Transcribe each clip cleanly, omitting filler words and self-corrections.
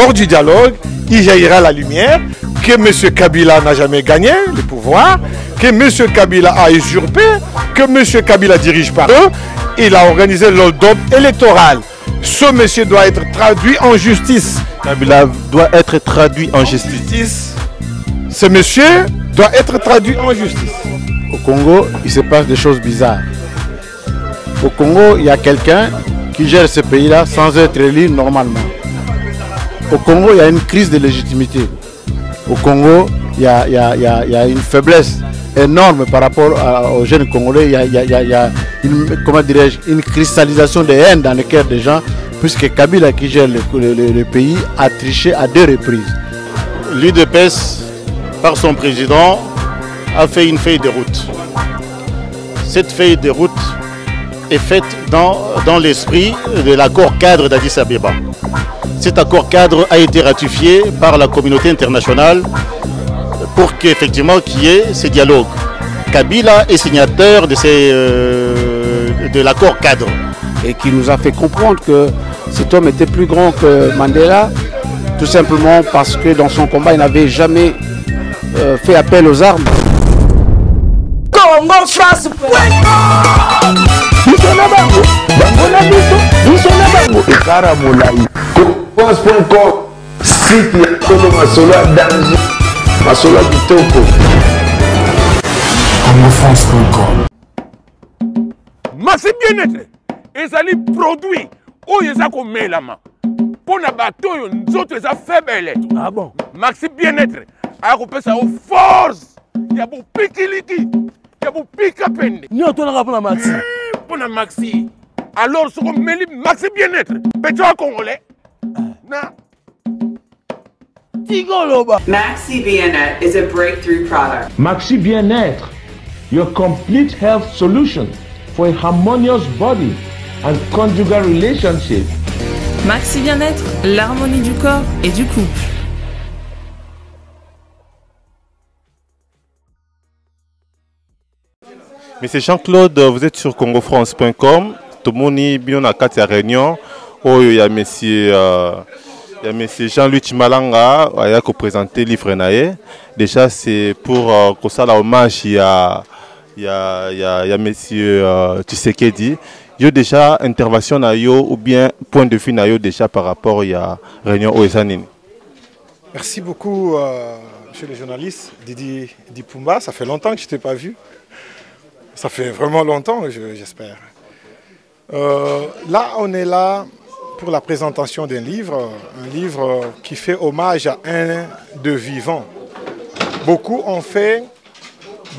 bord du dialogue, il jaillira la lumière que M. Kabila n'a jamais gagné le pouvoir, que M. Kabila a usurpé, que M. Kabila dirige par eux. Il a organisé l'hold-up électoral. Ce monsieur doit être traduit en justice. Kabila doit être traduit en justice. Ce monsieur doit être traduit en justice. Au Congo, il se passe des choses bizarres. Au Congo, il y a quelqu'un qui gère ce pays-là sans être élu normalement. Au Congo, il y a une crise de légitimité. Au Congo, il y a une faiblesse énorme par rapport aux jeunes Congolais. Il y a une cristallisation de haine dans le cœur des gens, puisque Kabila, qui gère le pays, a triché à 2 reprises. L'UDPS, par son président, a fait une feuille de route. Cette feuille de route est faite dans l'esprit de l'accord cadre d'Addis Abeba. Cet accord cadre a été ratifié par la communauté internationale pour qu'effectivement qu'il y ait ces dialogues. Kabila est signataire de l'accord cadre. Et qui nous a fait comprendre que cet homme était plus grand que Mandela, tout simplement parce que dans son combat, il n'avait jamais fait appel aux armes. Congo France. France.com, site ya Tolo Masolo à danger, Masolo à Kitoko. CongoFrance.com. Maxi bien-être, ezali produit, ou eza ko melama. Pona bato yo nzoto eza faible. Ah bon? Maxi bien-être, a kopesa o force. Ya bo pikiliki, ya bo pikapende. Ni otona pona Maxi. Pona Maxi. Alors ce qu'on met Maxi bien-être, petit congolais. Maxi Bien-être is a breakthrough product. Maxi Bien-être, your complete health solution for a harmonious body and conjugal relationship. Maxi Bien-être, l'harmonie du corps et du couple. Monsieur Jean-Claude, vous êtes sur CongoFrance.com. Tout le monde est bien à la réunion. Oh, il y a monsieur Jean-Louis Chimalanga qui a présenté le livre Naé. Déjà, c'est pour que ça la hommage il y a monsieur Tshisekedi. Il y a déjà intervention ou bien point de vue déjà par rapport à la réunion OSANIN. Merci beaucoup, monsieur le journaliste Didi Pumba. Ça fait longtemps que je ne t'ai pas vu. Ça fait vraiment longtemps, j'espère. Là, on est là pour la présentation d'un livre, un livre qui fait hommage à un de vivant. Beaucoup ont fait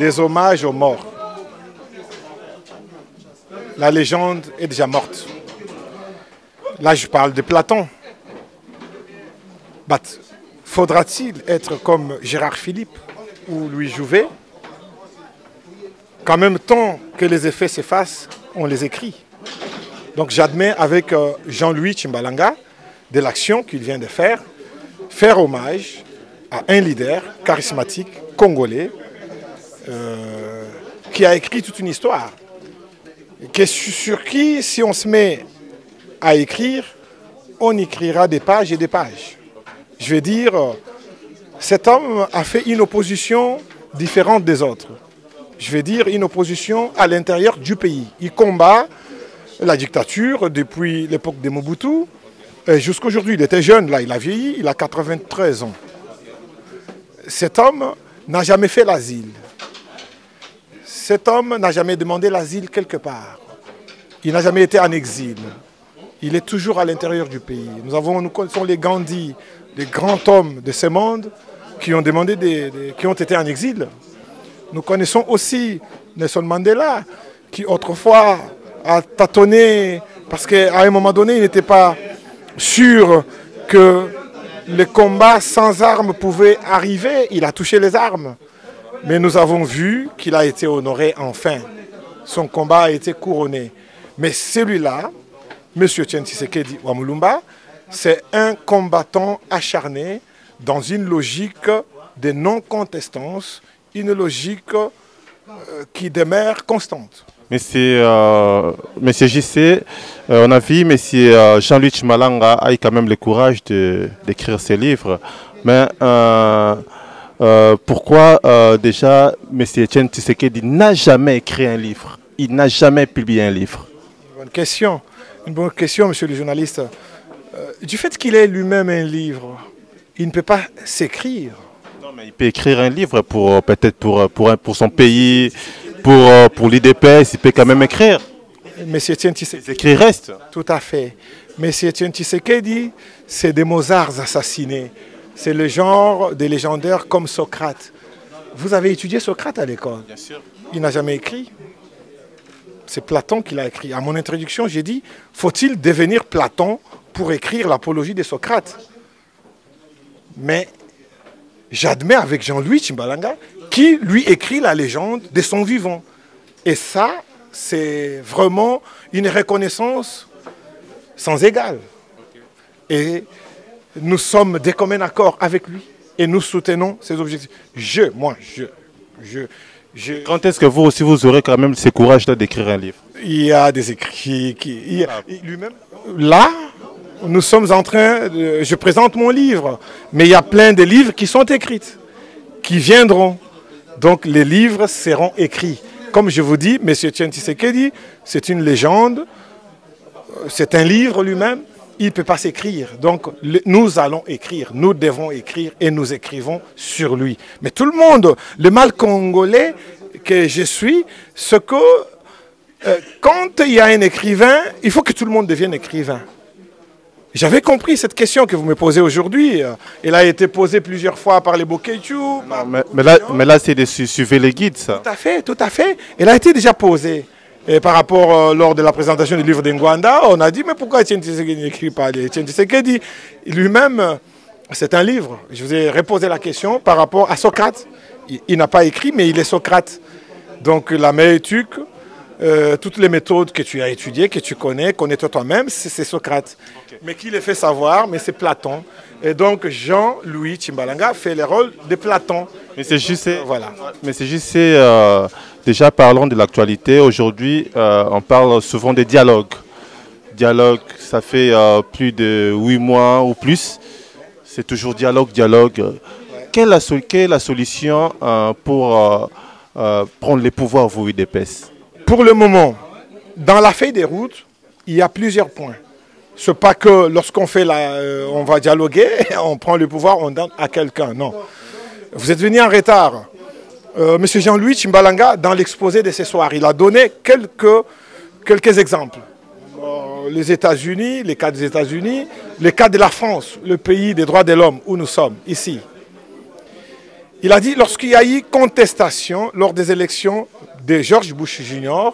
des hommages aux morts. La légende est déjà morte. Là, je parle de Platon. Faudra-t-il être comme Gérard Philippe ou Louis Jouvet, qu'en même temps que les effets s'effacent, on les écrit? Donc j'admets avec Jean-Louis Tchimbalanga de l'action qu'il vient de faire hommage à un leader charismatique congolais qui a écrit toute une histoire. Sur qui, si on se met à écrire, on écrira des pages et des pages. Je vais dire, cet homme a fait une opposition différente des autres. Je vais dire une opposition à l'intérieur du pays. Il combat la dictature depuis l'époque de Mobutu jusqu'à aujourd'hui. Il était jeune, là, il a vieilli, il a 93 ans. Cet homme n'a jamais fait l'asile. Cet homme n'a jamais demandé l'asile quelque part. Il n'a jamais été en exil. Il est toujours à l'intérieur du pays. Nous connaissons les Gandhi, les grands hommes de ce monde qui ont qui ont été en exil. Nous connaissons aussi Nelson Mandela, qui autrefois a tâtonné, parce qu'à un moment donné, il n'était pas sûr que le combat sans armes pouvait arriver. Il a touché les armes. Mais nous avons vu qu'il a été honoré enfin. Son combat a été couronné. Mais celui-là, M. Tshisekedi Wamulumba, c'est un combattant acharné dans une logique de non-contestance, une logique qui demeure constante. Monsieur JC, on a vu Monsieur Jean-Louis Chimalanga a eu quand même le courage d'écrire ses livres. Mais pourquoi déjà Monsieur Etienne Tshisekedi n'a jamais écrit un livre? Il n'a jamais publié un livre. Une bonne question, monsieur le journaliste. Du fait qu'il ait lui-même un livre, il ne peut pas s'écrire. Non, mais il peut écrire un livre peut-être pour son pays, pour l'IDPS, il peut quand même écrire. Monsieur Etienne Tshisekedi. Les écrits restent. Tout à fait. Monsieur Etienne Tshisekedi, c'est des Mozarts assassinés. C'est le genre des légendaires comme Socrate. Vous avez étudié Socrate à l'école? Bien sûr. Il n'a jamais écrit. C'est Platon qui l'a écrit. À mon introduction, j'ai dit, faut-il devenir Platon pour écrire l'apologie de Socrate? Mais j'admets avec Jean-Louis Chimalanga qui lui écrit la légende de son vivant. Et ça, c'est vraiment une reconnaissance sans égale. Et nous sommes de commun accord avec lui et nous soutenons ses objectifs. Quand est-ce que vous aussi vous aurez quand même ce courage-là d'écrire un livre? Il y a des écrits lui-même. Là, nous sommes en train je présente mon livre, mais il y a plein de livres qui sont écrits, qui viendront. Donc les livres seront écrits. Comme je vous dis, M. Etienne Tshisekedi, c'est une légende, c'est un livre lui-même, il ne peut pas s'écrire. Donc nous allons écrire, nous devons écrire et nous écrivons sur lui. Mais tout le monde, le mal congolais que je suis, ce que quand il y a un écrivain, il faut que tout le monde devienne écrivain. J'avais compris cette question que vous me posez aujourd'hui. Elle a été posée plusieurs fois par les Bokechu. Mais là, c'est de suivre les guides, ça. Tout à fait, tout à fait. Elle a été déjà posée. Et par rapport, lors de la présentation du livre d'Ngwanda, on a dit, mais pourquoi Etienne Tshisekedi n'écrit pas? Etienne Tshisekedi, lui-même, c'est un livre. Je vous ai reposé la question par rapport à Socrate. Il n'a pas écrit, mais il est Socrate. Donc la méthodik, toutes les méthodes que tu as étudiées, que tu connais toi-même, c'est Socrate. Okay. Mais qui les fait savoir, mais c'est Platon. Et donc Jean-Louis Chimalanga fait le rôle de Platon. Mais c'est juste, voilà. Mais c'est juste, déjà parlons de l'actualité. Aujourd'hui, on parle souvent des dialogues. Dialogue, ça fait plus de 8 mois ou plus. C'est toujours dialogue. Ouais. Quelle est la solution pour prendre les pouvoirs, vous, UDPS? Pour le moment, dans la feuille des routes, il y a plusieurs points. Ce n'est pas que lorsqu'on fait on va dialoguer, on prend le pouvoir, on donne à quelqu'un. Non. Vous êtes venu en retard. Monsieur Jean-Louis Chimalanga, dans l'exposé de ce soir, il a donné quelques exemples. Les États-Unis, les cas des États-Unis, les cas de la France, le pays des droits de l'homme où nous sommes, ici. Il a dit, lorsqu'il y a eu contestation lors des élections de George Bush Jr.,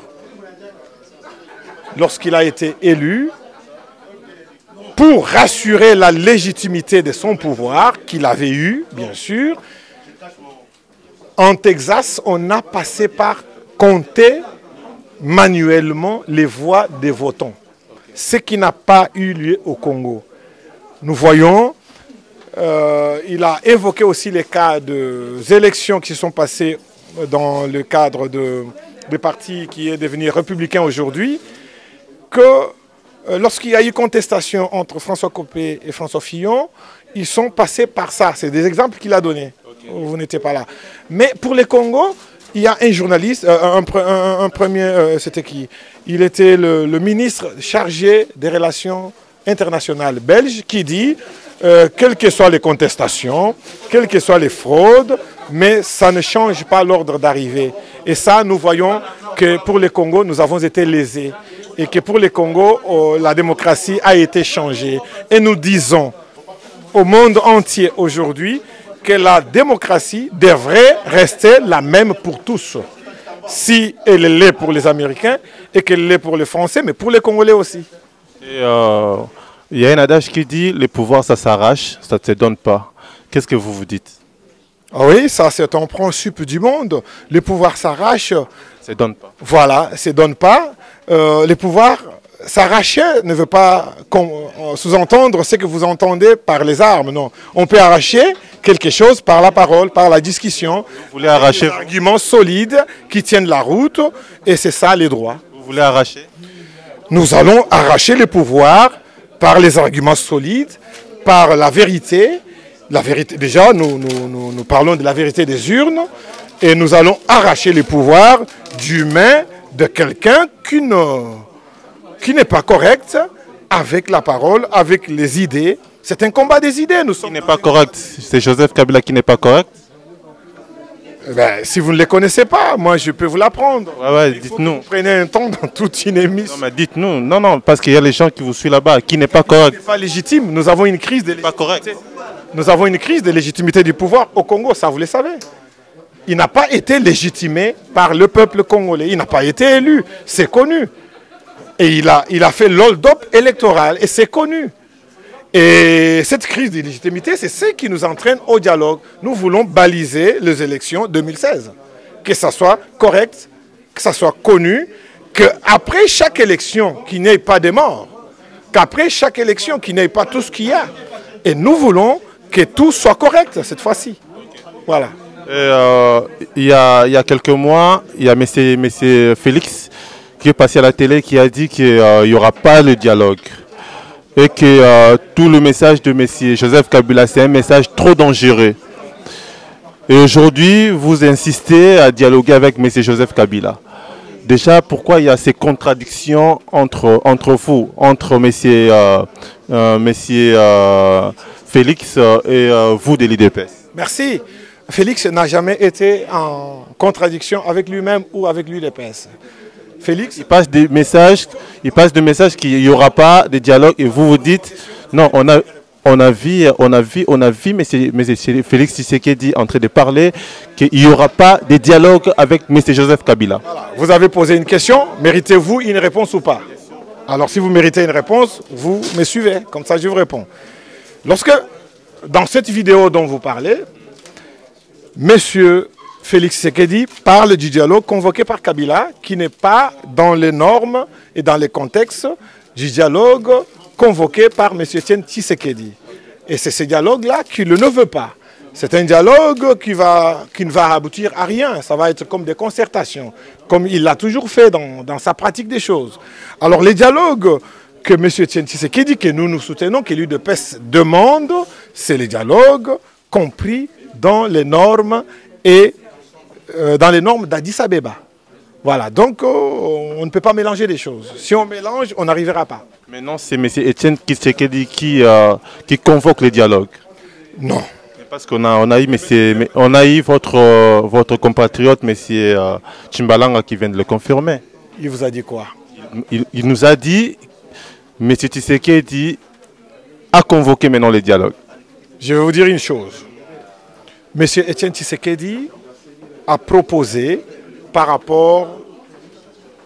lorsqu'il a été élu, pour rassurer la légitimité de son pouvoir, qu'il avait eu, bien sûr, en Texas, on a passé par compter manuellement les voix des votants, ce qui n'a pas eu lieu au Congo. Nous voyons, il a évoqué aussi les cas des élections qui se sont passées dans le cadre de parti qui est devenu républicain aujourd'hui, que lorsqu'il y a eu contestation entre François Copé et François Fillon, ils sont passés par ça. C'est des exemples qu'il a donnés. Okay. Vous n'étiez pas là. Mais pour les Congo, il y a un journaliste, un premier, c'était qui? Il était le ministre chargé des relations internationales belge qui dit, quelles que soient les contestations, quelles que soient les fraudes, mais ça ne change pas l'ordre d'arrivée. Et ça, nous voyons que pour les Congo, nous avons été lésés. Et que pour les Congo, la démocratie a été changée. Et nous disons au monde entier aujourd'hui que la démocratie devrait rester la même pour tous. Si elle l'est pour les Américains et qu'elle l'est pour les Français, mais pour les Congolais aussi. Et il y a un adage qui dit, le pouvoir, ça s'arrache, ça ne se donne pas. Qu'est-ce que vous vous dites? Ah oui, ça c'est un principe du monde. Le pouvoir s'arrache. Ça ne donne pas. Voilà, ça ne donne pas. Le pouvoir s'arracher ne veut pas sous-entendre ce que vous entendez par les armes, non. On peut arracher quelque chose par la parole, par la discussion. Vous voulez arracher des arguments solides qui tiennent la route, et c'est ça les droits. Vous voulez arracher? Nous allons arracher le pouvoir par les arguments solides, par la vérité. La vérité, déjà, nous parlons de la vérité des urnes, et nous allons arracher le pouvoir du main de quelqu'un qui n'est pas correct avec la parole, avec les idées. C'est un combat des idées. Qui n'est pas correct? C'est Joseph Kabila qui n'est pas correct? Ben, si vous ne les connaissez pas, moi je peux vous l'apprendre. Ouais, dites-nous. Prenez un temps dans toute une émission. Non, mais dites-nous. Non, parce qu'il y a les gens qui vous suivent là-bas. Qui n'est pas correct? Ce n'est pas légitime. Nous avons une crise de légitimité. Pas correct. Nous avons une crise de légitimité du pouvoir au Congo, ça vous le savez. Il n'a pas été légitimé par le peuple congolais. Il n'a pas été élu, c'est connu. Et il a fait l'hold-up électoral, et c'est connu. Et cette crise de légitimité, c'est ce qui nous entraîne au dialogue. Nous voulons baliser les élections 2016. Que ça soit correct, que ça soit connu, qu'après chaque élection, qu'il n'y ait pas de morts. Qu'après chaque élection, qu'il n'y ait pas tout ce qu'il y a. Et nous voulons que tout soit correct cette fois-ci. Voilà. Il y a quelques mois, il y a M. Félix qui est passé à la télé qui a dit qu'il n'y aura pas de dialogue. Et que tout le message de M. Joseph Kabila, c'est un message trop dangereux. Et aujourd'hui, vous insistez à dialoguer avec M. Joseph Kabila. Déjà, pourquoi il y a ces contradictions entre vous, entre M. Félix et vous de l'IDPS? Merci. Félix n'a jamais été en contradiction avec lui-même ou avec l'UDPS. Félix, il passe des messages qu'il n'y aura pas de dialogue, et vous vous dites non, on a vu M. Félix Tshisekedi en train de parler qu'il n'y aura pas de dialogue avec M. Joseph Kabila. Voilà. Vous avez posé une question, méritez-vous une réponse ou pas? Alors si vous méritez une réponse, vous me suivez, comme ça je vous réponds. Lorsque, dans cette vidéo dont vous parlez, M. Félix Tshisekedi parle du dialogue convoqué par Kabila, qui n'est pas dans les normes et dans les contextes du dialogue convoqué par M. Etienne Tshisekedi. Et c'est ce dialogue-là qu'il ne veut pas. C'est un dialogue qui ne va aboutir à rien. Ça va être comme des concertations, comme il l'a toujours fait dans sa pratique des choses. Alors les dialogues que M. Etienne Tshisekedi, que nous soutenons, que l'UDPS demande, c'est les dialogues compris dans les normes et dans les normes d'Addis Abeba. Voilà, donc on ne peut pas mélanger les choses. Si on mélange, on n'arrivera pas. Maintenant, c'est M. Etienne Tshisekedi qui convoque les dialogues. Non. Parce qu'on a eu votre compatriote, M. Tshimbalanga, qui vient de le confirmer. Il vous a dit quoi? Il nous a dit, M. Tshisekedi a convoqué maintenant les dialogues. Je vais vous dire une chose. M. Etienne Tshisekedi a proposé, par rapport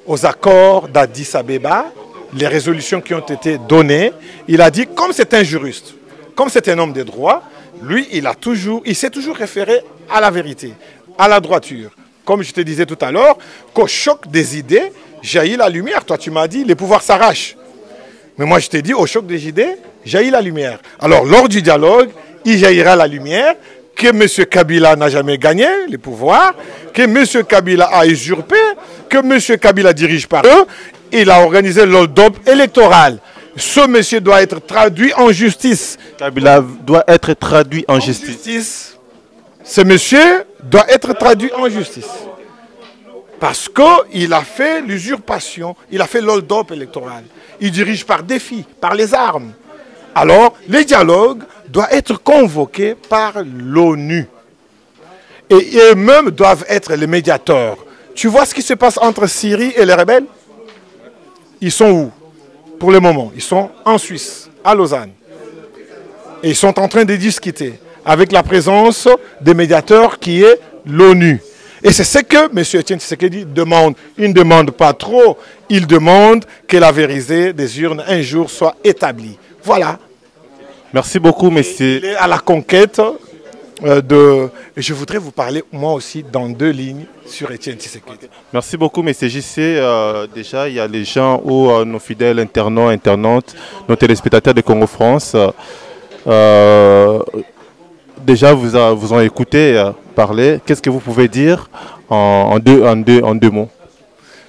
aux accords d'Addis Abeba, les résolutions qui ont été données, il a dit, comme c'est un juriste, comme c'est un homme de droit, lui, il s'est toujours référé à la vérité, à la droiture. Comme je te disais tout à l'heure, qu'au choc des idées, jaillit la lumière. Toi, tu m'as dit, les pouvoirs s'arrachent. Mais moi, je t'ai dit, au choc des idées, jaillit la lumière. Alors, lors du dialogue, il jaillira la lumière que M. Kabila n'a jamais gagné les pouvoirs, que M. Kabila a usurpé, que M. Kabila dirige par eux. Il a organisé l'hold-up électoral. Ce monsieur doit être traduit en justice. Kabila doit être traduit en justice. Ce monsieur doit être traduit en justice. Parce qu'il a fait l'usurpation, il a fait l'hold-up électoral. Il dirige par défi, par les armes. Alors, les dialogues doivent être convoqués par l'ONU. Et eux-mêmes doivent être les médiateurs. Tu vois ce qui se passe entre Syrie et les rebelles? Ils sont où? Pour le moment, ils sont en Suisse, à Lausanne. Et ils sont en train de discuter avec la présence des médiateurs qui est l'ONU. Et c'est ce que M. Etienne Tshisekedi demande. Il ne demande pas trop, il demande que la vérité des urnes un jour soit établie. Voilà. Merci beaucoup, monsieur. Il est à la conquête Je voudrais vous parler moi aussi dans 2 lignes sur Etienne Tshisekedi. Merci beaucoup, M. JC. Déjà, il y a les gens ou nos fidèles internautes, internautes, nos téléspectateurs de Congo France. Déjà, vous ont écouté parler. Qu'est-ce que vous pouvez dire en deux mots?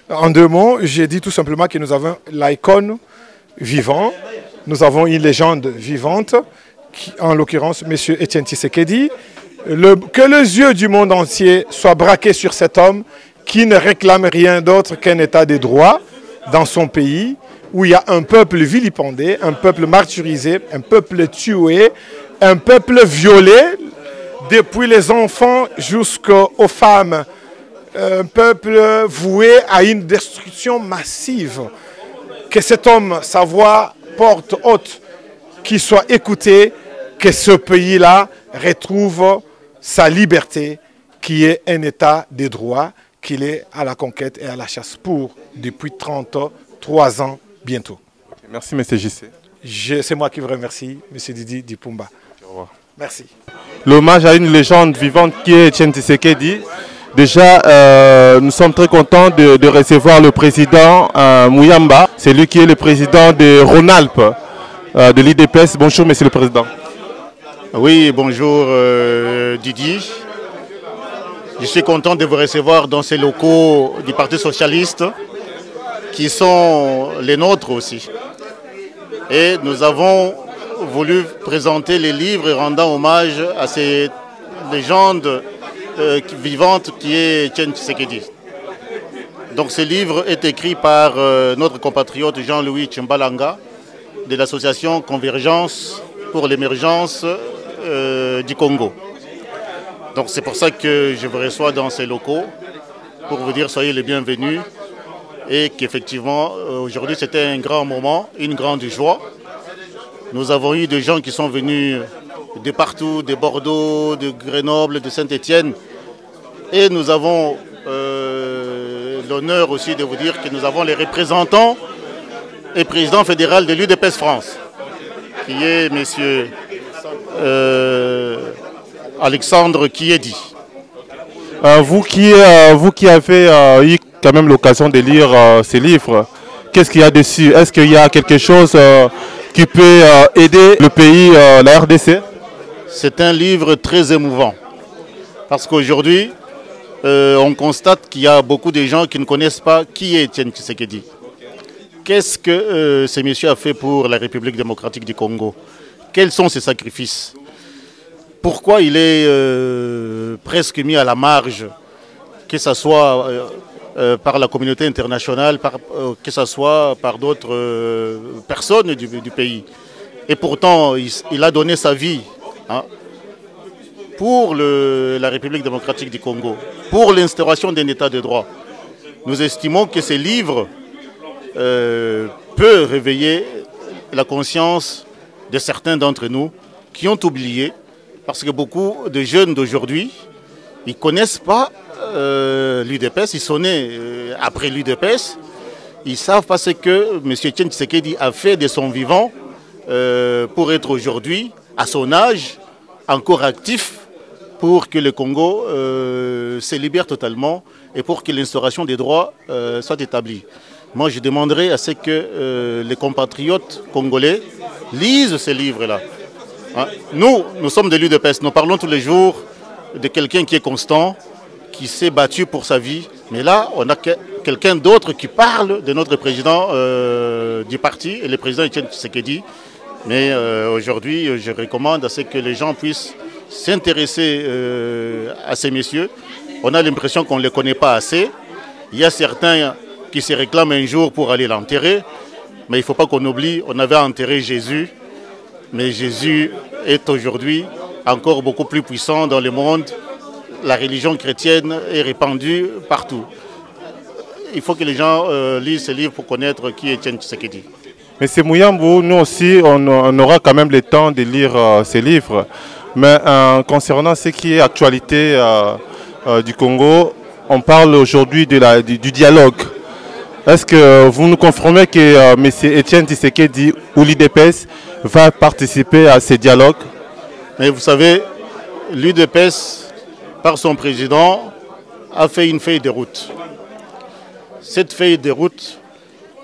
En 2 mots, j'ai dit tout simplement que nous avons l'icône vivant. Nous avons une légende vivante, en l'occurrence M. Etienne Tshisekedi. Que les yeux du monde entier soient braqués sur cet homme qui ne réclame rien d'autre qu'un état de droit dans son pays, où il y a un peuple vilipendé, un peuple martyrisé, un peuple tué, un peuple violé, depuis les enfants jusqu'aux femmes, un peuple voué à une destruction massive. Que cet homme, sa voix porte haute, qu'il soit écouté, que ce pays-là retrouve sa liberté, qui est un état de droit, qu'il est à la conquête et à la chasse pour depuis 33 ans bientôt. Merci, M. JC. C'est moi qui vous remercie, M. Didi Dipumba. Au revoir. Merci. L'hommage à une légende vivante qui est Etienne Tshisekedi. Déjà, nous sommes très contents de recevoir le président Mouyamba. C'est lui qui est le président de Rhône-Alpes, de l'IDPS. Bonjour, Monsieur le Président. Oui, bonjour Didi. Je suis content de vous recevoir dans ces locaux du Parti Socialiste, qui sont les nôtres aussi. Et nous avons voulu présenter les livres rendant hommage à ces légendes vivante qui est Etienne Tshisekedi. Donc ce livre est écrit par notre compatriote Jean-Louis Tchimbalanga de l'association Convergence pour l'émergence du Congo. Donc c'est pour ça que je vous reçois dans ces locaux pour vous dire soyez les bienvenus et qu'effectivement aujourd'hui c'était un grand moment, une grande joie. Nous avons eu des gens qui sont venus de partout, de Bordeaux, de Grenoble, de Saint-Étienne. Et nous avons l'honneur aussi de vous dire que nous avons les représentants et président fédéral de l'UDPS France, qui est M. Alexandre Kiedi. Vous qui avez eu quand même l'occasion de lire ces livres, qu'est-ce qu'il y a dessus? Est-ce qu'il y a quelque chose qui peut aider le pays, la RDC? C'est un livre très émouvant parce qu'aujourd'hui, on constate qu'il y a beaucoup de gens qui ne connaissent pas qui est Etienne Tshisekedi. Qu'est-ce que ce monsieur a fait pour la République démocratique du Congo? Quels sont ses sacrifices? Pourquoi il est presque mis à la marge, que ce soit par la communauté internationale, que ce soit par d'autres personnes du pays? Et pourtant, il a donné sa vie. Hein, pour la République démocratique du Congo, pour l'instauration d'un état de droit. Nous estimons que ces livres peuvent réveiller la conscience de certains d'entre nous qui ont oublié, parce que beaucoup de jeunes d'aujourd'hui, ils ne connaissent pas l'UDPS, ils sont nés après l'UDPS, ils savent pas ce que M. Etienne Tshisekedi a fait de son vivant pour être aujourd'hui, à son âge, encore actif pour que le Congo se libère totalement et pour que l'instauration des droits soit établie. Moi, je demanderai à ce que les compatriotes congolais lisent ces livres-là. Hein? Nous sommes de l'UDPS, nous parlons tous les jours de quelqu'un qui est constant, qui s'est battu pour sa vie. Mais là, on a quelqu'un d'autre qui parle de notre président du parti, et le président Etienne Tshisekedi. Mais aujourd'hui, je recommande à ce que les gens puissent s'intéresser à ces messieurs. On a l'impression qu'on ne les connaît pas assez. Il y a certains qui se réclament un jour pour aller l'enterrer. Mais il ne faut pas qu'on oublie, on avait enterré Jésus. Mais Jésus est aujourd'hui encore beaucoup plus puissant dans le monde. La religion chrétienne est répandue partout. Il faut que les gens lisent ces livres pour connaître qui est Etienne Tshisekedi. Monsieur Mouyambou, nous aussi, on aura quand même le temps de lire ces livres. Mais concernant ce qui est actualité du Congo, on parle aujourd'hui du dialogue. Est-ce que vous nous confirmez que M. Etienne Tshisekedi ou l'IDPS va participer à ces dialogues? Mais vous savez, l'UDPS, par son président, a fait une feuille de route. Cette feuille de route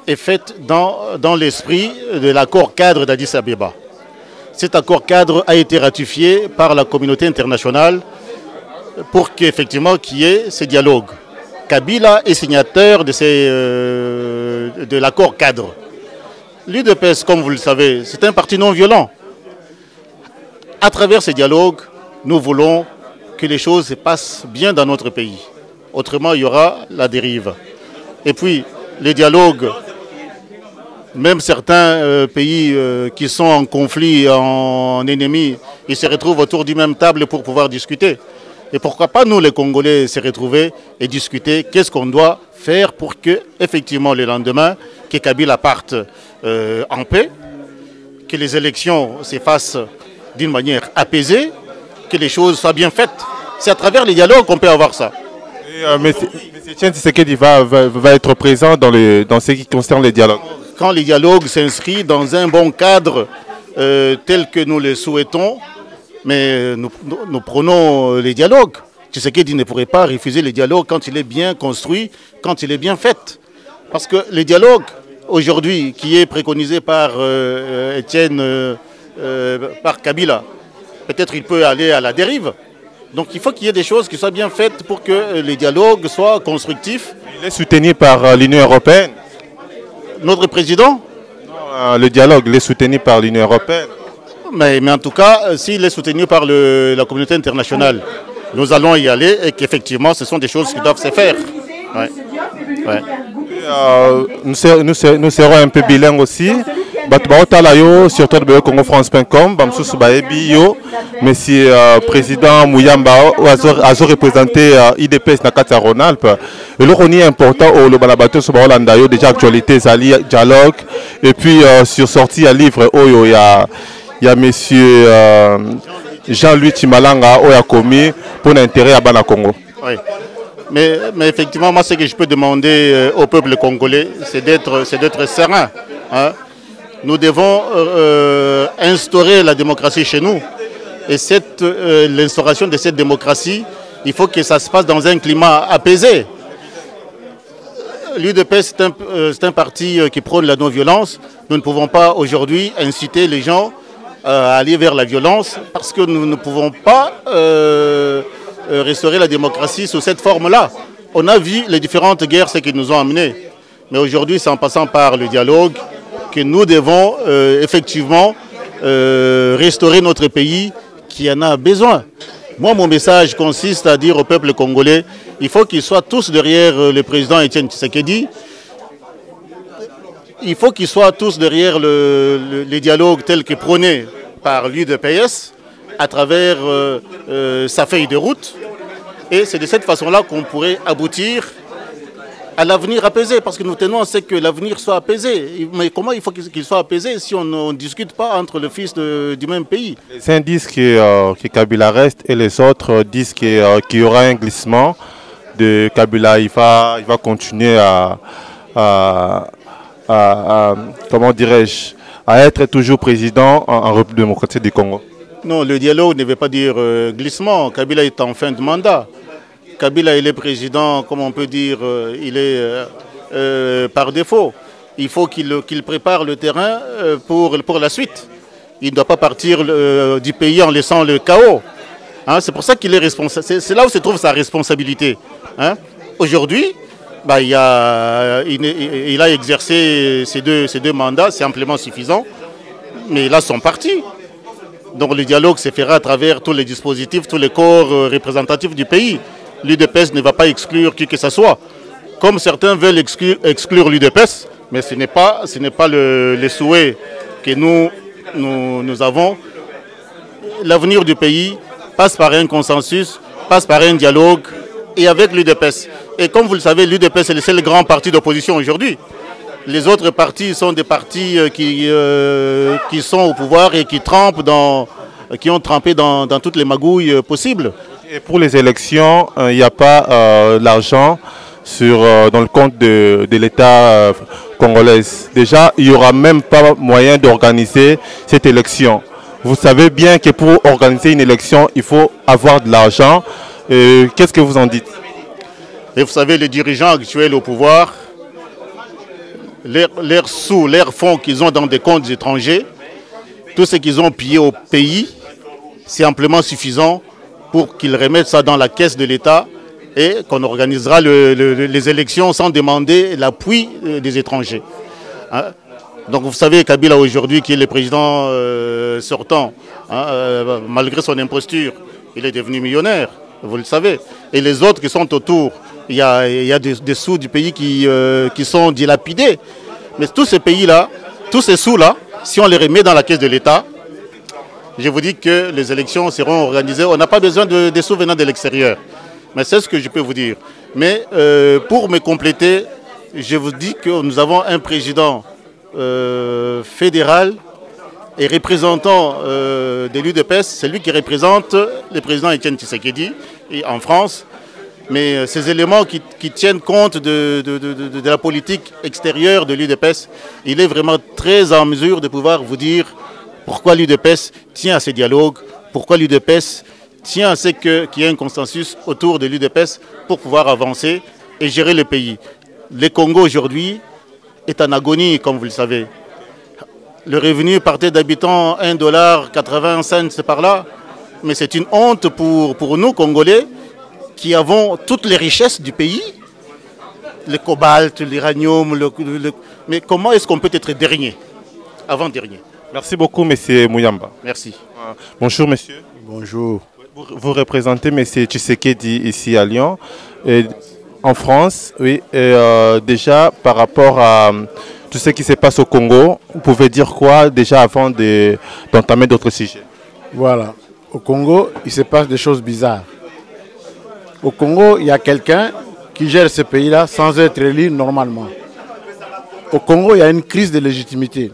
est faite dans l'esprit de l'accord cadre d'Addis Abeba. Cet accord cadre a été ratifié par la communauté internationale pour qu'effectivement qu'il y ait ces dialogues. Kabila est signataire de l'accord cadre. L'UDPS, comme vous le savez, c'est un parti non violent. À travers ces dialogues, nous voulons que les choses se passent bien dans notre pays. Autrement, il y aura la dérive. Et puis, les dialogues, même certains pays qui sont en conflit, en ennemi, ils se retrouvent autour d'une même table pour pouvoir discuter. Et pourquoi pas nous, les Congolais, se retrouver et discuter qu'est-ce qu'on doit faire pour que, effectivement, le lendemain, que Kabila parte en paix, que les élections se fassent d'une manière apaisée, que les choses soient bien faites. C'est à travers les dialogues qu'on peut avoir ça. Mais Etienne Tshisekedi va être présent dans ce qui concerne les dialogues. Quand les dialogues s'inscrivent dans un bon cadre tel que nous le souhaitons, mais nous prenons les dialogues. Tshisekedi ne pourrait pas refuser les dialogues quand il est bien construit, quand il est bien fait. Parce que les dialogues, aujourd'hui, qui est préconisé par Etienne, par Kabila, peut-être il peut aller à la dérive. Donc il faut qu'il y ait des choses qui soient bien faites pour que les dialogues soient constructifs. Il est soutenu par l'Union européenne. Notre président? Non, le dialogue, il est soutenu par l'Union européenne. Mais en tout cas, s'il est soutenu par la communauté internationale, nous allons y aller et qu'effectivement, ce sont des choses qui doivent se faire. Ouais. Ouais. Nous serons un peu bilingues aussi. Sur congofrance.com, Monsieur Président Mouyamba a représenté IDPS Nakata Ronalp. Et le est important au Balabato sur Balandayo, déjà actualité, dialogue. Et puis sur sortie à livre, il y a Monsieur Jean-Louis Chimalanga qui a commis pour l'intérêt à Bana Congo. Oui. Mais effectivement, moi, ce que je peux demander au peuple congolais, c'est d'être serein. Hein. Nous devons instaurer la démocratie chez nous. Et l'instauration de cette démocratie, il faut que ça se passe dans un climat apaisé. L'UDPS, c'est un parti qui prône la non-violence. Nous ne pouvons pas aujourd'hui inciter les gens à aller vers la violence parce que nous ne pouvons pas restaurer la démocratie sous cette forme-là. On a vu les différentes guerres, ce qui nous ont amenés. Mais aujourd'hui, c'est en passant par le dialogue que nous devons effectivement restaurer notre pays qui en a besoin. Moi, mon message consiste à dire au peuple congolais, il faut qu'ils soient tous derrière le président Etienne Tshisekedi. Il faut qu'ils soient tous derrière les dialogues tels que prônés par l'UDPS à travers sa feuille de route. Et c'est de cette façon-là qu'on pourrait aboutir à l'avenir apaisé, parce que nous tenons à ce que l'avenir soit apaisé. Mais comment il faut qu'il soit apaisé si on ne discute pas entre le fils du même pays? Les uns disent que Kabila reste et les autres disent qu'il y aura un glissement de Kabila. Il va continuer comment dirais-je, à être toujours président en République démocratique du Congo. Non, le dialogue ne veut pas dire glissement. Kabila est en fin de mandat. Kabila, il est président, comme on peut dire, il est par défaut. Il faut qu'il prépare le terrain pour la suite. Il ne doit pas partir du pays en laissant le chaos. Hein, c'est pour ça qu'il est responsable. C'est là où se trouve sa responsabilité. Hein. Aujourd'hui, bah, il a exercé ces deux mandats, c'est amplement suffisant. Mais il a son parti. Donc le dialogue se fera à travers tous les dispositifs, tous les corps représentatifs du pays. L'UDPS ne va pas exclure qui que ce soit. Comme certains veulent exclure l'UDPS, mais ce n'est pas le souhait que nous avons. L'avenir du pays passe par un consensus, passe par un dialogue et avec l'UDPS. Et comme vous le savez, l'UDPS est le seul grand parti d'opposition aujourd'hui. Les autres partis sont des partis qui sont au pouvoir et qui ont trempé dans toutes les magouilles possibles. Et pour les élections, il n'y a pas l'argent dans le compte de l'État congolais. Déjà, il n'y aura même pas moyen d'organiser cette élection. Vous savez bien que pour organiser une élection, il faut avoir de l'argent. Qu'est-ce que vous en dites? Et vous savez, les dirigeants actuels au pouvoir, leurs fonds qu'ils ont dans des comptes étrangers, tout ce qu'ils ont pillé au pays, c'est amplement suffisant pour qu'ils remettent ça dans la caisse de l'État et qu'on organisera les élections sans demander l'appui des étrangers. Hein? Donc vous savez, Kabila aujourd'hui, qui est le président sortant, hein, malgré son imposture, il est devenu millionnaire, vous le savez. Et les autres qui sont autour, il y a des sous du pays qui sont dilapidés. Mais tous ces pays-là, tous ces sous-là, si on les remet dans la caisse de l'État, je vous dis que les élections seront organisées. On n'a pas besoin des sous venant de l'extérieur. Mais c'est ce que je peux vous dire. Mais pour me compléter, je vous dis que nous avons un président fédéral et représentant de l'UDPS, c'est lui qui représente le président Etienne Tshisekedi en France. Mais ces éléments qui tiennent compte de la politique extérieure de l'UDPS, il est vraiment très en mesure de pouvoir vous dire pourquoi l'UDPS tient à ces dialogues, pourquoi l'UDPS tient à ce qu'il y ait un consensus autour de l'UDPS pour pouvoir avancer et gérer le pays. Le Congo aujourd'hui est en agonie, comme vous le savez. Le revenu par tête d'habitant, $1,80 c'est par là, mais c'est une honte pour nous, Congolais, qui avons toutes les richesses du pays, le cobalt, l'uranium, mais comment est-ce qu'on peut être dernier, avant-dernier? Merci beaucoup, M. Mouyamba. Merci. Bonjour, monsieur. Bonjour. Vous représentez M. Tshisekedi ici à Lyon. Et en France, oui. Et déjà, par rapport à tout ce qui se passe au Congo, vous pouvez dire quoi déjà avant d'entamer d'autres sujets? Voilà. Au Congo, il se passe des choses bizarres. Au Congo, il y a quelqu'un qui gère ce pays-là sans être élu normalement. Au Congo, il y a une crise de légitimité.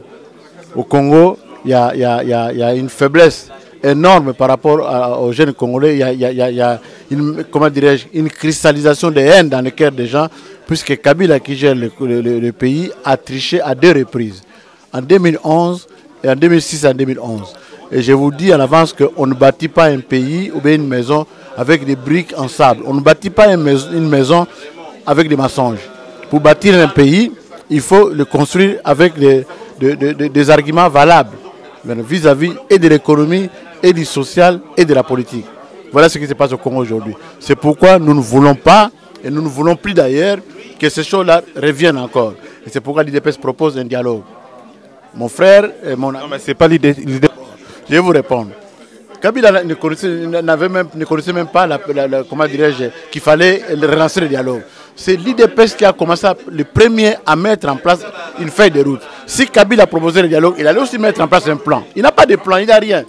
Au Congo, il y a une faiblesse énorme par rapport aux jeunes Congolais. Il y a une, comment dirais-je, une cristallisation de haine dans le cœur des gens, puisque Kabila, qui gère le pays, a triché à 2 reprises. En 2011 et en 2006 et en 2011. Et je vous dis à l'avance qu'on ne bâtit pas un pays ou bien une maison avec des briques en sable. On ne bâtit pas une maison avec des mensonges. Pour bâtir un pays, il faut le construire avec des arguments valables vis-à-vis et de l'économie, et du social, et de la politique. Voilà ce qui se passe au Congo aujourd'hui. C'est pourquoi nous ne voulons pas, et nous ne voulons plus d'ailleurs, que ces choses-là reviennent encore. Et c'est pourquoi l'UDPS propose un dialogue. Mon frère et mon ami... Non, mais ce n'est pas l'idée. Je vais vous répondre. Kabila ne connaissait même pas comment dirais-je, qu'il fallait relancer le dialogue. C'est l'UDPS qui a commencé le premier à mettre en place une feuille de route. Si Kabila a proposé le dialogue, il allait aussi mettre en place un plan. Il n'a pas de plan, il n'a rien.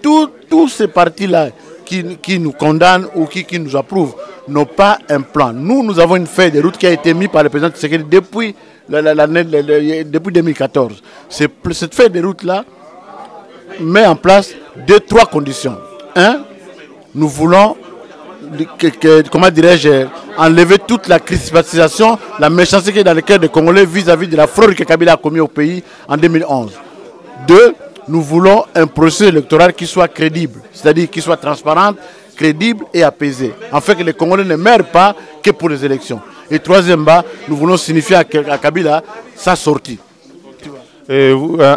Tous ces partis-là qui nous condamnent ou qui nous approuvent n'ont pas un plan. Nous avons une feuille de route qui a été mise par le président Tshisekedi depuis 2014. Cette feuille de route-là met en place 2-3 conditions. 1, nous voulons, comment dirais-je, enlever toute la crispation, la méchanceté qui est dans le cœur des Congolais vis-à-vis de la fraude que Kabila a commise au pays en 2011. 2, nous voulons un processus électoral qui soit crédible, c'est-à-dire qui soit transparent, crédible et apaisé, afin que les Congolais ne meurent pas que pour les élections. Et troisièmement, nous voulons signifier à Kabila sa sortie.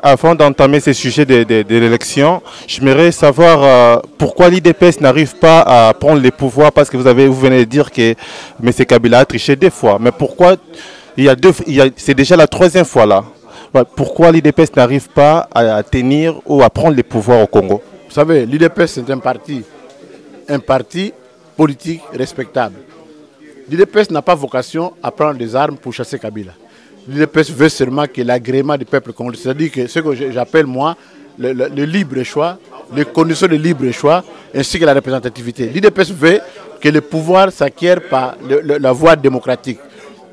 Avant d'entamer ces sujets de l'élection, j'aimerais savoir pourquoi l'UDPS n'arrive pas à prendre les pouvoirs, parce que vous venez de dire que M. Kabila a triché 2 fois. Mais pourquoi c'est déjà la 3e fois là. Pourquoi l'UDPS n'arrive pas à tenir ou à prendre les pouvoirs au Congo? Vous savez, l'UDPS c'est un parti politique respectable. L'UDPS n'a pas vocation à prendre des armes pour chasser Kabila. L'UDPS veut seulement que l'agrément du peuple congolais, c'est-à-dire que ce que j'appelle moi le libre choix, les conditions de libre choix, ainsi que la représentativité. L'UDPS veut que le pouvoir s'acquiert par la voie démocratique,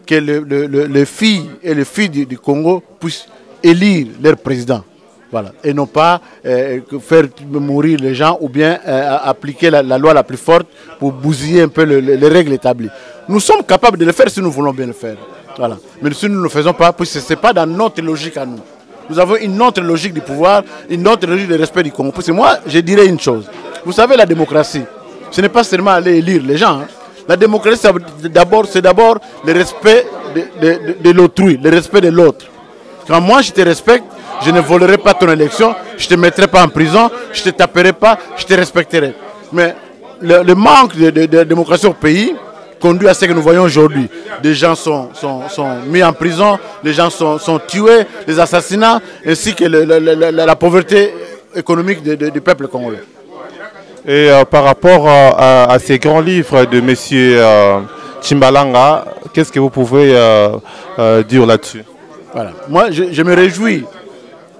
que les filles et les filles du Congo puissent élire leur président. Voilà. Et non pas faire mourir les gens ou bien appliquer la loi la plus forte pour bousiller un peu les règles établies. Nous sommes capables de le faire si nous voulons bien le faire. Voilà. Mais si nous ne le faisons pas, ce n'est pas dans notre logique à nous. Nous avons une autre logique du pouvoir, une autre logique de respect du Congo. Parce que moi, je dirais une chose. Vous savez, la démocratie, ce n'est pas seulement aller élire les gens. Hein. La démocratie, c'est d'abord le respect de l'autrui, le respect de l'autre. Quand moi, je te respecte, je ne volerai pas ton élection, je ne te mettrai pas en prison, je ne te taperai pas, je te respecterai. Mais le manque de démocratie au pays conduit à ce que nous voyons aujourd'hui. Des gens sont mis en prison, les gens sont tués, les assassinats, ainsi que la pauvreté économique du peuple congolais. Et par rapport à ces grands livres de M. Tshimbalanga, qu'est-ce que vous pouvez dire là-dessus? Voilà. Moi, je me réjouis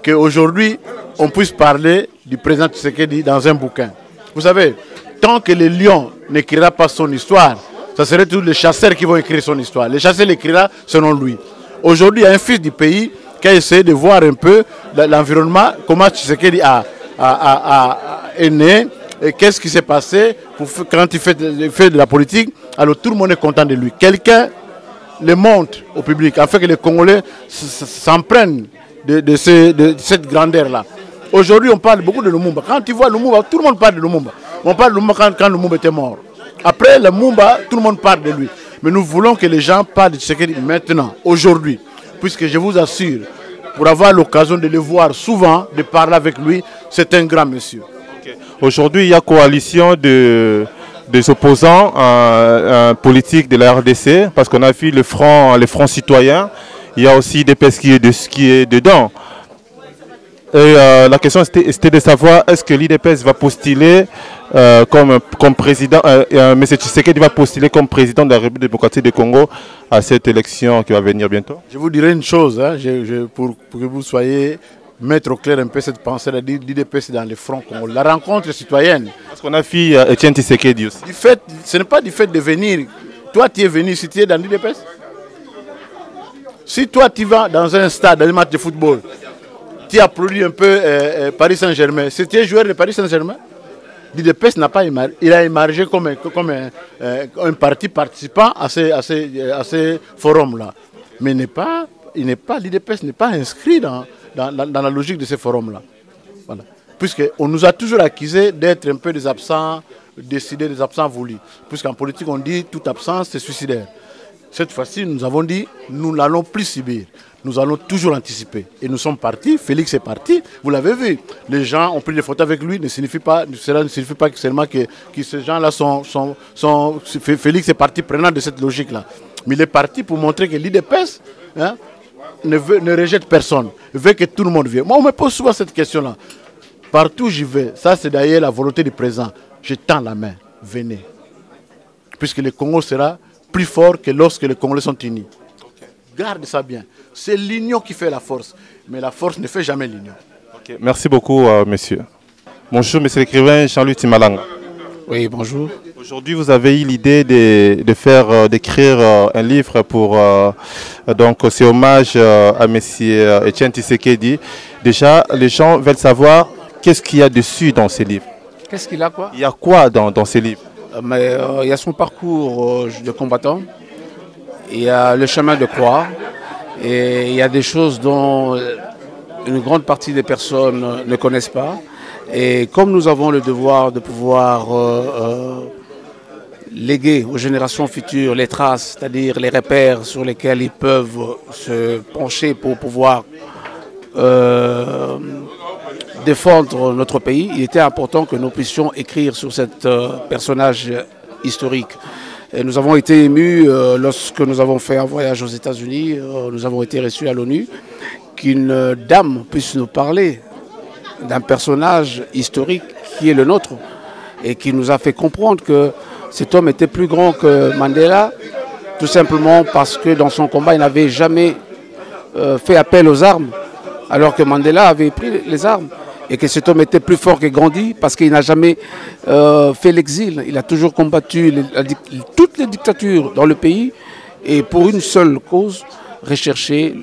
qu'aujourd'hui, on puisse parler du président Tshisekedi dans un bouquin. Vous savez, tant que le lion n'écrira pas son histoire, ça serait tous les chasseurs qui vont écrire son histoire. Les chasseurs l'écrira selon lui. Aujourd'hui, il y a un fils du pays qui a essayé de voir un peu l'environnement, comment Tshisekedi est né, et qu'est-ce qui s'est passé quand il fait de la politique. Alors tout le monde est content de lui. Quelqu'un le montre au public, afin que les Congolais s'en prennent de cette grandeur-là. Aujourd'hui, on parle beaucoup de Lumumba. Quand tu vois Lumumba, tout le monde parle de Lumumba. On parle de Lumumba quand Lumumba était mort. Après Lumumba, tout le monde parle de lui. Mais nous voulons que les gens parlent de Tshisekedi maintenant, aujourd'hui. Puisque je vous assure, pour avoir l'occasion de le voir souvent, de parler avec lui, c'est un grand monsieur. Okay. Aujourd'hui, il y a coalition des opposants politiques de la RDC, parce qu'on a vu les fronts citoyens. Il y a aussi des PES qui est dedans. Et la question c'était de savoir, est-ce que l'IDPS va postuler comme président, M. Tshisekedi va postuler comme président de la République démocratique du Congo à cette élection qui va venir bientôt? Je vous dirai une chose, hein, pour que vous soyez mettre au clair un peu cette pensée, l'IDPS dans les fronts congolais. La rencontre citoyenne. Parce qu'on a vu Etienne Tshisekedi aussi. Ce n'est pas du fait de venir. Toi, tu es venu si tu es dans l'IDPS. Si toi, tu vas dans un stade, dans un match de football, tu applaudis un peu Paris Saint-Germain. Si tu es joueur de Paris Saint-Germain, l'IDPS n'a pas émergé. Il a émergé comme un parti participant à ces forums-là. Mais l'IDPS n'est pas inscrit dans la logique de ces forums-là. Voilà. Puisqu'on nous a toujours accusé d'être un peu des absents décidés, des absents voulus. Puisqu'en politique, on dit toute absence, c'est suicidaire. Cette fois-ci, nous avons dit, nous n'allons plus subir. Nous allons toujours anticiper. Et nous sommes partis, Félix est parti, vous l'avez vu. Les gens ont pris des photos avec lui, cela ne signifie pas seulement que ces gens-là Félix est parti prenant de cette logique-là. Mais il est parti pour montrer que l'IDPS ne rejette personne, veut que tout le monde vienne. Moi, on me pose souvent cette question-là. Partout où j'y vais, ça c'est d'ailleurs la volonté du président. Je tends la main, venez. Puisque le Congo sera plus fort que lorsque les Congolais sont unis. Garde ça bien. C'est l'union qui fait la force. Mais la force ne fait jamais l'union. Okay. Merci beaucoup, monsieur. Bonjour, monsieur l'écrivain Jean-Louis Tshimbalanga. Oui, bonjour. Aujourd'hui, vous avez eu l'idée d'écrire un livre pour donc c'est hommage à monsieur Etienne Tshisekedi. Déjà, les gens veulent savoir qu'est-ce qu'il y a dessus dans ces livres. Qu'est-ce qu'il a quoi? Il y a quoi dans ces livres? Il y a son parcours de combattant, il y a le chemin de croix, et il y a des choses dont une grande partie des personnes ne connaissent pas. Et comme nous avons le devoir de pouvoir léguer aux générations futures les traces, c'est-à-dire les repères sur lesquels ils peuvent se pencher pour pouvoir défendre notre pays, il était important que nous puissions écrire sur cet personnage historique. Et nous avons été émus lorsque nous avons fait un voyage aux États-Unis, nous avons été reçus à l'ONU, qu'une dame puisse nous parler d'un personnage historique qui est le nôtre et qui nous a fait comprendre que cet homme était plus grand que Mandela, tout simplement parce que dans son combat, il n'avait jamais fait appel aux armes, alors que Mandela avait pris les armes. Et que cet homme était plus fort que Gandhi parce qu'il n'a jamais fait l'exil. Il a toujours combattu toutes les dictatures dans le pays et pour une seule cause, rechercher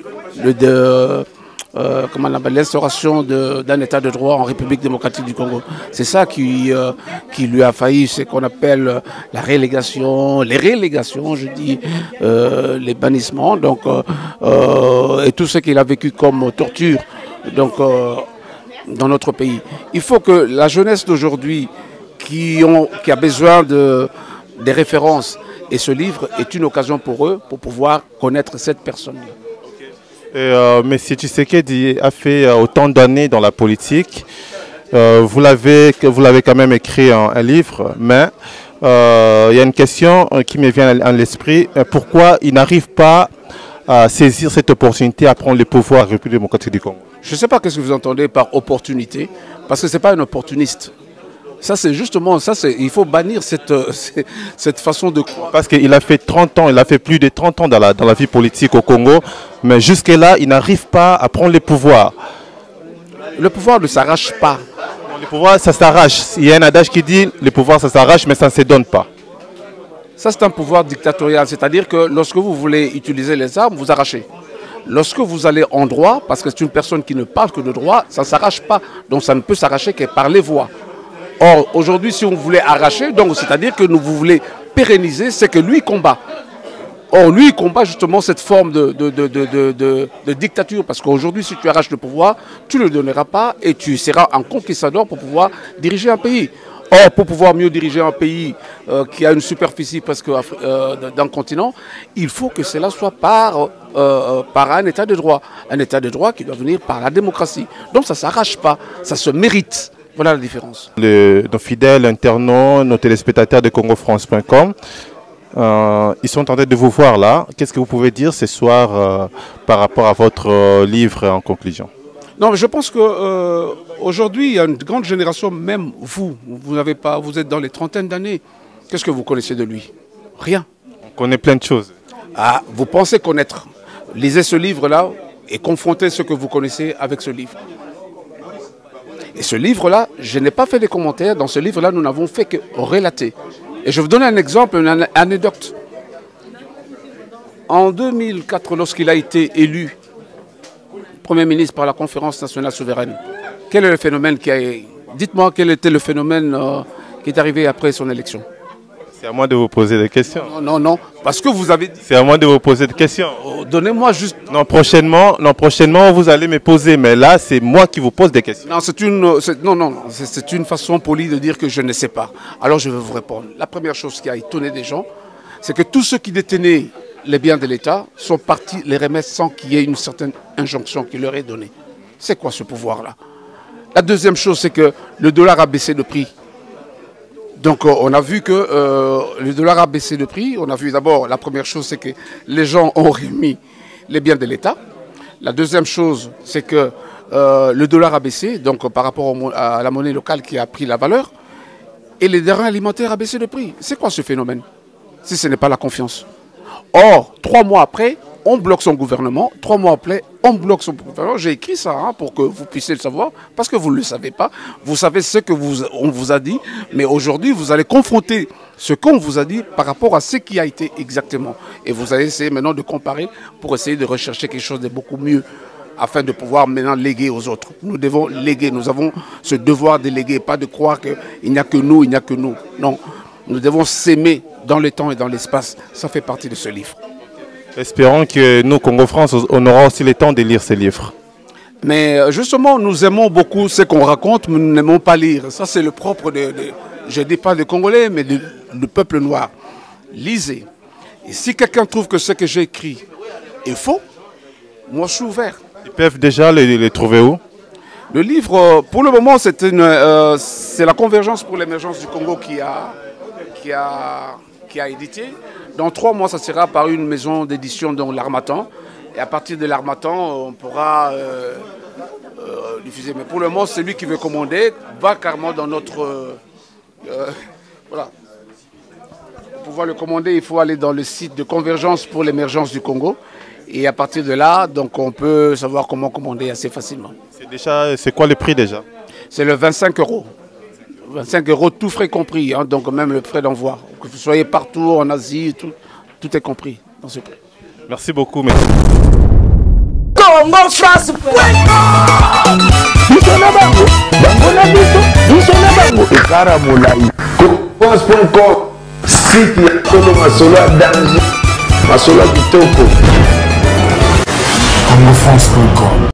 l'instauration d'un état de droit en République démocratique du Congo. C'est ça qui lui a failli, ce qu'on appelle la relégation, les relégations, je dis, les bannissements, donc, et tout ce qu'il a vécu comme torture donc, dans notre pays. Il faut que la jeunesse d'aujourd'hui qui a besoin des références, et ce livre est une occasion pour eux pour pouvoir connaître cette personne-là. M. Tshisekedi a fait autant d'années dans la politique. Vous l'avez quand même écrit un livre, mais il y a une question qui me vient à l'esprit. Pourquoi il n'arrive pas à saisir cette opportunité à prendre le pouvoir à la République démocratique du Congo? Je ne sais pas ce que vous entendez par opportunité, parce que ce n'est pas un opportuniste. Ça, c'est justement, il faut bannir cette façon de croire. Parce qu'il a fait 30 ans, il a fait plus de 30 ans dans la vie politique au Congo, mais jusque-là, il n'arrive pas à prendre le pouvoir. Le pouvoir ne s'arrache pas. Le pouvoir, ça s'arrache. Il y a un adage qui dit, le pouvoir, ça s'arrache, mais ça ne se donne pas. Ça, c'est un pouvoir dictatorial, c'est-à-dire que lorsque vous voulez utiliser les armes, vous arrachez. Lorsque vous allez en droit, parce que c'est une personne qui ne parle que de droit, ça ne s'arrache pas. Donc ça ne peut s'arracher que par les voies. Or, aujourd'hui, si on voulait arracher, donc c'est-à-dire que vous voulez pérenniser, c'est que lui combat. Or, lui, il combat justement cette forme de dictature. Parce qu'aujourd'hui, si tu arraches le pouvoir, tu ne le donneras pas et tu seras un conquistador pour pouvoir diriger un pays. Or, pour pouvoir mieux diriger un pays qui a une superficie presque d'un continent, il faut que cela soit par un état de droit. Un état de droit qui doit venir par la démocratie. Donc, ça ne s'arrache pas, ça se mérite. Voilà la différence. Nos fidèles internautes, nos téléspectateurs de congofrance.com, ils sont en train de vous voir là. Qu'est-ce que vous pouvez dire ce soir par rapport à votre livre en conclusion? Non, mais je pense qu'aujourd'hui, il y a une grande génération, même vous êtes dans les trentaines d'années. Qu'est-ce que vous connaissez de lui? Rien. On connaît plein de choses. Ah, vous pensez connaître. Lisez ce livre-là et confrontez ce que vous connaissez avec ce livre. Et ce livre-là, je n'ai pas fait des commentaires. Dans ce livre-là, nous n'avons fait que relater. Et je vais vous donner un exemple, une anecdote. En 2004, lorsqu'il a été élu Premier ministre par la Conférence nationale souveraine, quel est le phénomène qui a... Dites-moi quel était le phénomène qui est arrivé après son élection. C'est à moi de vous poser des questions. Non, parce que vous avez dit... C'est à moi de vous poser des questions. Donnez-moi juste... Non, prochainement, vous allez me poser, mais là, c'est moi qui vous pose des questions. Non, c'est une façon polie de dire que je ne sais pas. Alors, je vais vous répondre. La première chose qui a étonné des gens, c'est que tous ceux qui détenaient les biens de l'État sont partis les remettre sans qu'il y ait une certaine injonction qui leur est donnée. C'est quoi ce pouvoir-là? La deuxième chose, c'est que le dollar a baissé de prix. Donc on a vu que le dollar a baissé de prix. On a vu d'abord, la première chose, c'est que les gens ont remis les biens de l'État. La deuxième chose, c'est que le dollar a baissé, donc par rapport à la monnaie locale qui a pris la valeur. Et les denrées alimentaires a baissé de prix. C'est quoi ce phénomène? Si ce n'est pas la confiance. Or, 3 mois après, on bloque son gouvernement. 3 mois après, on bloque son gouvernement. J'ai écrit ça pour que vous puissiez le savoir, parce que vous ne le savez pas. Vous savez ce qu'on vous a dit, mais aujourd'hui, vous allez confronter ce qu'on vous a dit par rapport à ce qui a été exactement. Et vous allez essayer maintenant de comparer pour essayer de rechercher quelque chose de beaucoup mieux, afin de pouvoir maintenant léguer aux autres. Nous devons léguer, nous avons ce devoir de léguer, pas de croire qu'il n'y a que nous, il n'y a que nous. Non, nous devons s'aimer dans le temps et dans l'espace. Ça fait partie de ce livre. Espérons que nous, Congo France, on aura aussi le temps de lire ces livres. Mais justement, nous aimons beaucoup ce qu'on raconte, mais nous n'aimons pas lire. Ça, c'est le propre je ne dis pas des Congolais, mais du peuple noir. Lisez. Et si quelqu'un trouve que ce que j'ai écrit est faux, moi, je suis ouvert. Ils peuvent déjà les trouver où? Le livre, pour le moment, c'est la Convergence pour l'émergence du Congo qui a édité. Dans 3 mois, ça sera par une maison d'édition, dont l'Harmattan. Et à partir de l'Harmattan, on pourra diffuser. Mais pour le moment, celui qui veut commander va carrément dans notre... voilà. Pour pouvoir le commander, il faut aller dans le site de Convergence pour l'émergence du Congo. Et à partir de là, donc, on peut savoir comment commander assez facilement. C'est quoi le prix déjà? C'est le 25 €. 25 €, tout frais compris, hein, donc même le frais d'envoi. Que vous soyez partout en Asie, tout est compris dans ce prix. Merci beaucoup. Merci. CongoFrance.com